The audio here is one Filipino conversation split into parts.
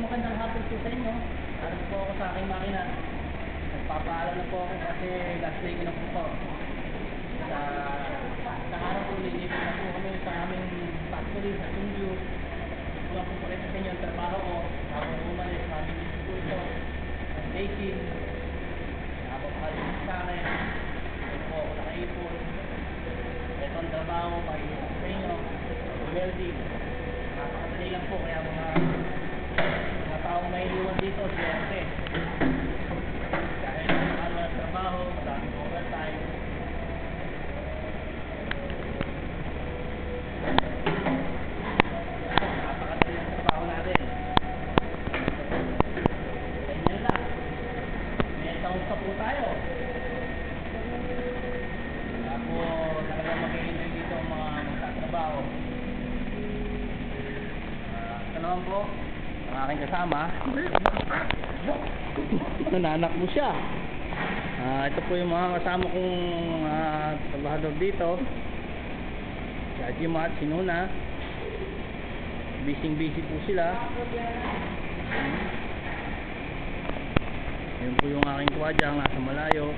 magandang hapon po sa inyo. Aras po ako sa aking makina. Nagpapaalam na po ako kasi last day ko na po po. Sa araw po, lilipat na po kami sa aming factory sa Sunju. Wala po pakita sa inyo ang trabaho ko. Habang umalis, mabilis po ito. Ang baking. Habang makalis sa akin. Ito po ako nakaipon. Ito ang trabaho, makikita sa inyo. Welding. Napakadali lang po kaya mga taong may iwan dito, swerte. Dahil ano ang trabaho, maraming overtime. Napakadali ang trabaho natin. Ganyan lang. May taong pa po tayo. Kaya po talagang mag-i-enjoy dito ang mga magtatrabaho. Ito naman po ang aking kasama. Nananak mo siya. Ito po yung mga kasama kong trabahador dito. Si Ajimat, si Nuna. Busy po sila. Yun po yung aking kuwadyang nasa malayo.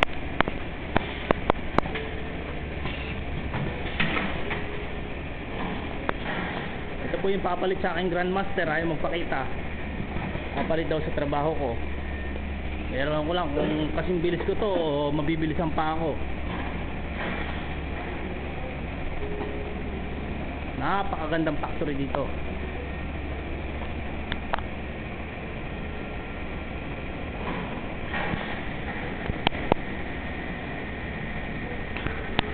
Ito po yung papalit sa aking grandmaster. Ayaw magpakita. Papalit daw sa trabaho ko. Meron ko lang kung kasing bilis ko to o mabibilisan pa ako. Napakagandang factory dito.